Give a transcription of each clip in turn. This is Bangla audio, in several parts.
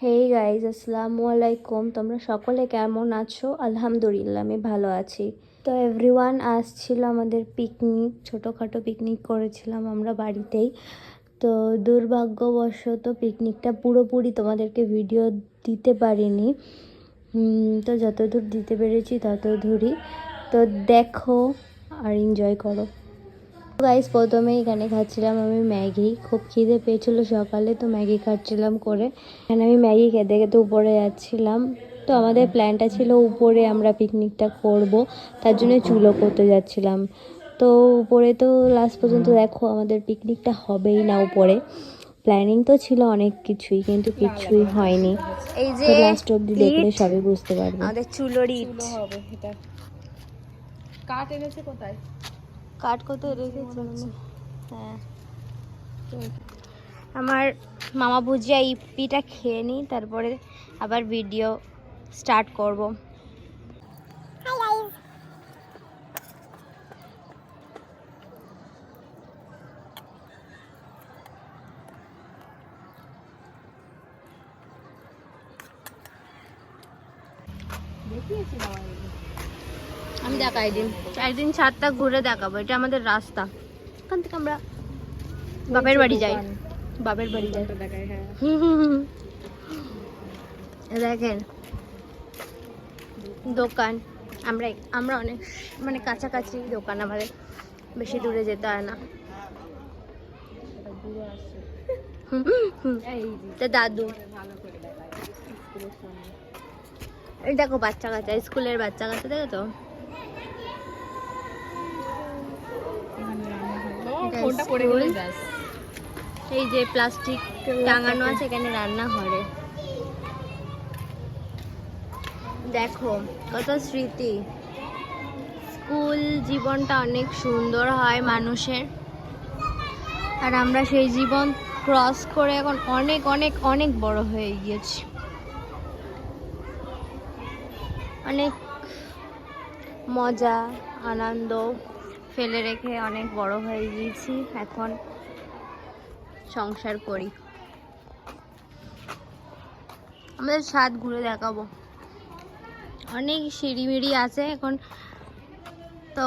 হেই গাইজ, আসসালামু আলাইকুম। তোমরা সকলে কেমন আছো? আলহামদুলিল্লাহ আমি ভালো আছি। তো এভরিওয়ান আসছিল আমাদের পিকনিক, ছোটোখাটো পিকনিক করেছিলাম আমরা বাড়িতেই। তো দুর্ভাগ্যবশত পিকনিকটা পুরোপুরি তোমাদেরকে ভিডিও দিতে পারিনি। তো যতদূর দিতে পেরেছি ততদূরই। তো দেখো আর এনজয় করো। গাইস, প্রথমে এখানে খাচ্ছিলাম আমি ম্যাগি। খুব খিদে পেয়েছিল সকালে, তো ম্যাগি খাচ্ছিলাম করে। এখানে আমি ম্যাগি খেতে খেতে উপরে যাচ্ছিলাম। তো আমাদের প্ল্যানটা ছিল উপরে আমরা পিকনিকটা করব, তার জন্য চুলো করতে যাচ্ছিলাম। তো উপরে তো লাস্ট পর্যন্ত দেখো আমাদের পিকনিকটা হবেই না উপরে। প্ল্যানিং তো ছিল অনেক কিছুই, কিন্তু কিছুই হয়নি। এই যে লাস্ট অব্দি দেখলে সবই বুঝতে পারবে। আমাদের চুলোর ইট হবে এটা। কাঠ এনেছে কোথায়? কাট করতে রেখেছি। হ্যাঁ, আমার মামা ভুজিয়া ইপিটা খেয়ে নিই, তারপরে আবার ভিডিও স্টার্ট করব। আমি দেখাই দিন, একদিন ছাদটা ঘুরে দেখাবো। এটা আমাদের রাস্তা, এখান থেকে আমরা বাপের বাড়ি যাই। বাপের বাড়ি যাই। দেখেন দোকান, আমরা অনেক মানে কাছাকাছি দোকান, আমাদের বেশি দূরে যেতে হয় না। তা দাদু, এই দেখো বাচ্চা কাচ্চা, স্কুলের বাচ্চা কাচ্চা, দেখো তো। এই যে প্লাস্টিক টাঙানো আছে, এখানে রান্না ঘরে। দেখো কত স্মৃতি। স্কুল জীবনটা অনেক সুন্দর হয় মানুষের, আর আমরা সেই জীবন ক্রস করে এখন অনেক অনেক অনেক বড় হয়ে গিয়েছি। অনেক মজা আনন্দ ফেলে রেখে অনেক বড় হয়ে গিয়েছি, এখন সংসার করি। আমাদের ছাদ ঘুরে দেখাবো, অনেক সিঁড়ি আছে এখন, তো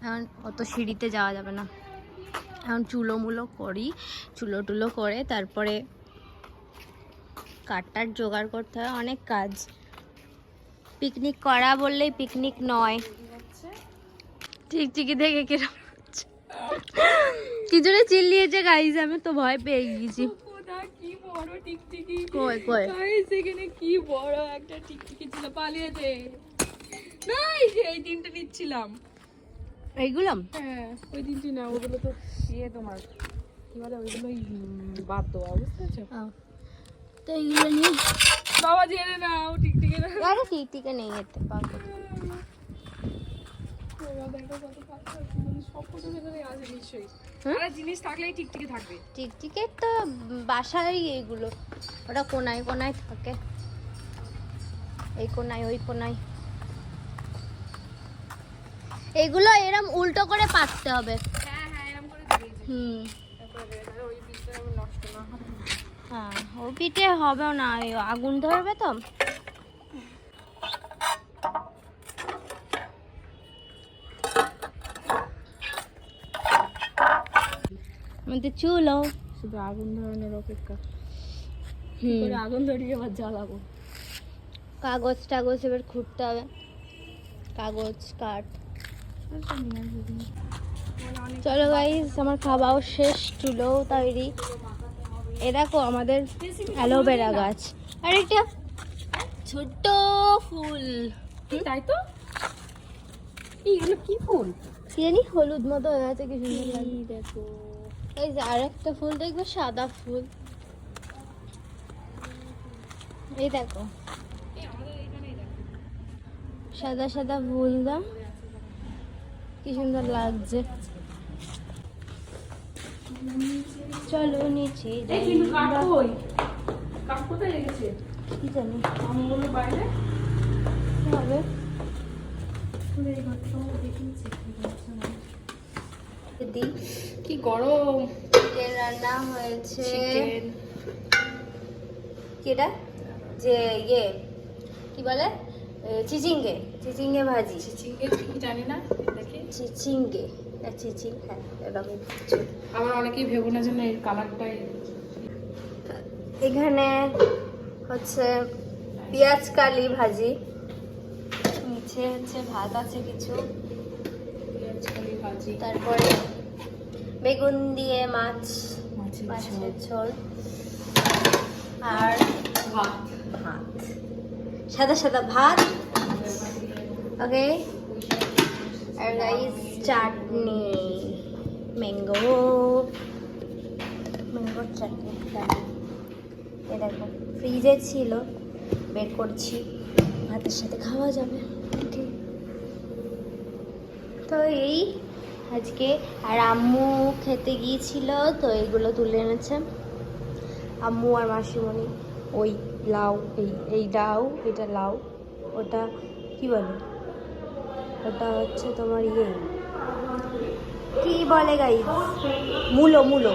এখন অত সিঁড়িতে যাওয়া যাবে না। এখন চুলো টুলো করে তারপরে কাঠটার জোগাড় করতে হয়, অনেক কাজ। পিকনিক করা বললেই পিকনিক নয়। টিকটিকি দেখে কিরম কি জোরে চিল্লিয়েছে গাইস, আমি তো ভয় পেয়ে গেছি। কি বড় টিকটিকি! কই কই গাইস, এখানে কি বড় একটা টিকটিকি ছিল, পালিয়েছে। নাই, এই তিনটা নিচ্ছিলাম। এইগুলো হ্যাঁ, ওই তিনটি না, ওগুলো তো তোমার কি বলে, ওইগুলো বাদ দেওয়া, বুঝতে পেরেছো? তো এইগুলো নিয়ে বাবা জেনে নাও টিকটিকি না। আরে টিকটিকি নেই এতে পাবো। জিনিস থাকলেই টিকটিকি থাকবে। টিকটিকির তো বাসায় এইগুলো, ওটা কোনায় কোনায় থাকে, এই কোনায় ওই কোনায়। এগুলো এরম উল্টো করে পাততে হবে। হ্যাঁ, ও পিঠে হবেও না, আগুন ধরবে তো। আমাদের চুলো শুধু আগুন ধরানোর অপেক্ষা। আগুন ধরিয়ে আবার জ্বালাবো। কাগজ টাগজ এবার খুঁড়তে হবে, কাগজ কাঠ। চলো গাইস, আমার খাওয়াও শেষ, চুলোও তৈরি। এ দেখো আমাদের অ্যালোভেরা গাছ, আর একটা ছোট্ট ফুল। তাই তো, এইগুলো কি ফুল? কি জানি, হলুদ মতো হয়ে গেছে, কি সুন্দর লাগে। দেখো, এই যে আর একটা ফুল দেখবে, সাদা ফুল। এই দেখো সাদা সাদা ফুল দা, কি সুন্দর লাগছে। চলো নিচে যাই। কোথায় রেখেছে কি জানি আমগুলো বাইরে কি হবে। কি গরম! চিকেন রান্না হয়েছে। চিকেন, কি কি এটা যে ইয়ে কি বলে চিচিঙ্গে চিচিঙ্গে ভাজি চিচিঙ্গে কি জানি না দেখি চিচিঙ্গে চিচিং হ্যাঁ এরকম কিছু। আমার অনেকেই ভেবো না যেন এর কালারটাই এখানে হচ্ছে পেঁয়াজ কালি ভাজি, নিচে হচ্ছে ভাত আছে কিছু, পেঁয়াজ কালি ভাজি, তারপরে বেগুন দিয়ে মাছ মাছের মাছের ঝোল, ঝোল আর ভাত, ভাত সাদা সাদা ভাত। ওকে আর গাইস চাটনি ম্যাঙ্গো ম্যাঙ্গো চাটনি। এ দেখো ফ্রিজে ছিল, বের করছি, ভাতের সাথে খাওয়া যাবে। ওকে তো এই আজকে আর আম্মু খেতে গিয়েছিল তো এগুলো তুলে এনেছে আম্মু আর মাসিমণি। ওই লাউ এই লাউ, এটা লাউ, ওটা কি বলে, ওটা হচ্ছে তোমার ইয়ে কি বলে গাই, মূলো মূলো,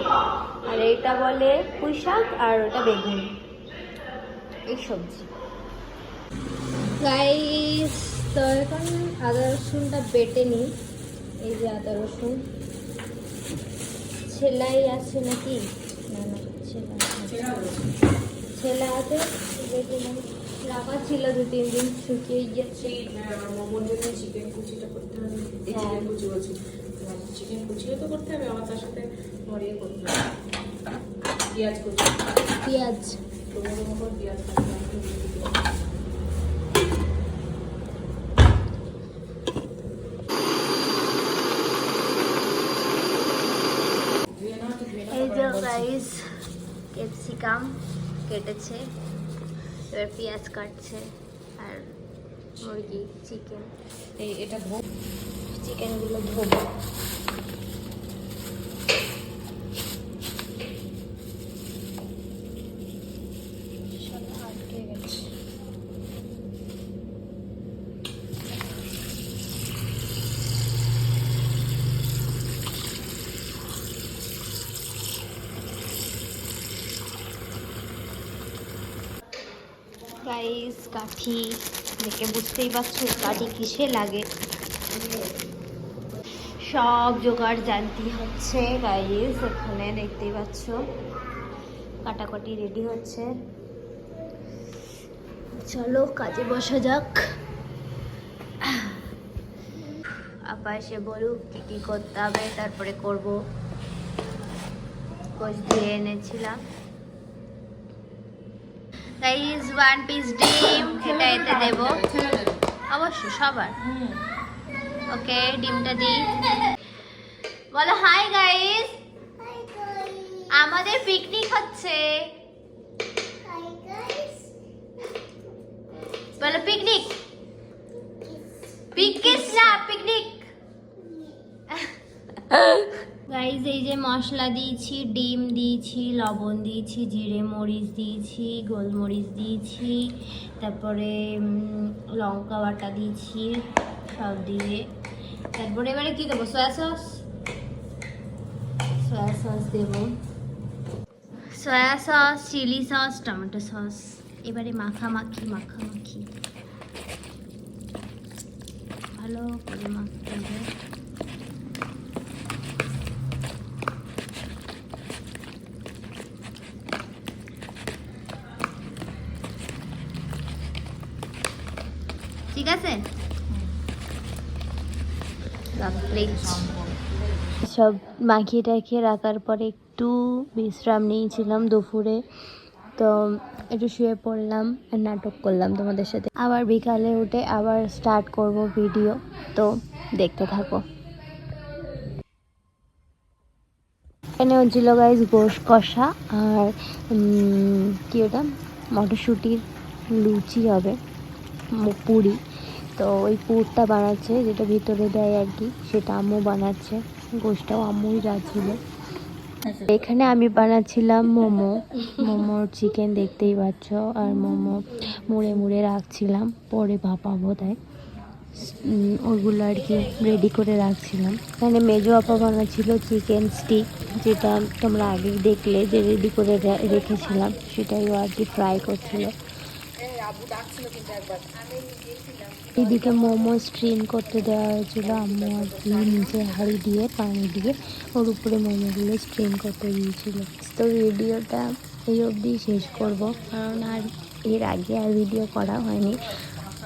আর এটা বলে পুঁই শাক, আর ওটা বেগুন, এই সবজি। গাইস তো এখন আদা রসুনটা বেটে নিই। এই যে আদা রসুন, ছেলাই আছে নাকি, না না ছেলা আছে, বেটে নিই। রাখা ছিল 2-3 দিন, শুকিয়ে গেছে। মোমোর জন্য চিকেন কুচিটা করতে হবে। এই হ্যাঁ। চিকেন কুচি বলছি, চিকেন কুচিও তো করতে হবে, আবার তার সাথে নড়িয়ে করতে হবে পেঁয়াজ কুচি, পেঁয়াজ টমেটোর উপর পেঁয়াজ কাটতে হবে। এই যে গাইস ক্যাপসিকাম কেটেছে, এবার পেঁয়াজ কাটছে, আর মুরগি চিকেন, এটা ধো, চিকেনগুলো ধোবো। আটকে গেছে। গাইস কাঠি দেখে বুঝতেই পারছো কাঠি কিসে লাগে, সব জোগাড় জানতে হচ্ছে গাইস। এখানে দেখতেই পাচ্ছ কাটাকাটি রেডি হচ্ছে, চলো কাজে বসা যাক। আপা এসে বলুক কি কি করতে হবে, তারপরে করব। কোচ দিয়ে এনেছিলাম গাইস 1 পিস ডিম, এটা এতে দেব অবশ্যই সবার। ওকে ডিমটা দিই, বলো হাই গাইস, আমাদের পিকনিক হচ্ছে, বলো পিকনিক, পিকনিক না পিকনিক। গাইস এই যে মশলা দিয়েছি, ডিম দিয়েছি, লবণ দিয়েছি, জিরে মরিচ দিয়েছি, গোলমরিচ দিয়েছি, তারপরে লঙ্কা বাটা দিয়েছি সব দিয়ে। তারপরে এবারে কি দেবো, সয়া সস, সয়া সস দেবো, soya sauce, chilli sauce, tomato sauce. এবারে মাখামাখি মাখামাখি ভালো করে মাখতে হবে। ঠিক আছে, সব মাখিয়ে টাখিয়ে রাখার পরে একটু বিশ্রাম নিয়েছিলাম দুপুরে, তো একটু শুয়ে পড়লাম আর নাটক করলাম তোমাদের সাথে। আবার বিকালে উঠে আবার স্টার্ট করব ভিডিও, তো দেখতে থাকো। এখানে হচ্ছিল গাইস গোশ কষা আর কি ওটা মটরশুঁটির লুচি হবে, পুরি। তো ওই পুরটা বানাচ্ছে, যেটা ভিতরে দেয় আর কি, সেটা আম্মু বানাচ্ছে, গোশটাও আম্মুই রাঁধছিল। এখানে আমি বানাচ্ছিলাম মোমোর চিকেন দেখতেই পাচ্ছ, আর মোমো মুড়ে মুড়ে রাখছিলাম, পরে ভাপাবো তাই। ওগুলো আর কি রেডি করে রাখছিলাম। এখানে মেজো আপা বানাচ্ছিল চিকেন স্টিক, যেটা তোমরা আগে দেখলে যে রেডি করে রেখেছিলাম, সেটাই ও আর কি ফ্রাই করছিল। এদিকে মোমো স্ট্রিম করতে দেওয়া হয়েছিল, আম্মু আর কি নিচে হাঁড়ি দিয়ে পানি দিয়ে ওর উপরে মোমোগুলো স্ট্রিম করতে দিয়েছিল। তো ভিডিওটা এই অবধি শেষ করব, কারণ আর এর আগে আর ভিডিও করা হয়নি।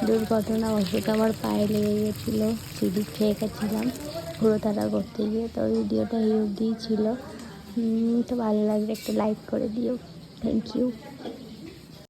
দুর্ঘটনাবশত আমার পায়ে লেগে গেছিলো, সিঁড়ি খেয়ে গেছিলাম ঘোরাতাড়া করতে গিয়ে। তো ভিডিওটা এই অবধিই ছিল। তো ভালো লাগলে একটা লাইক করে দিও। Thank you.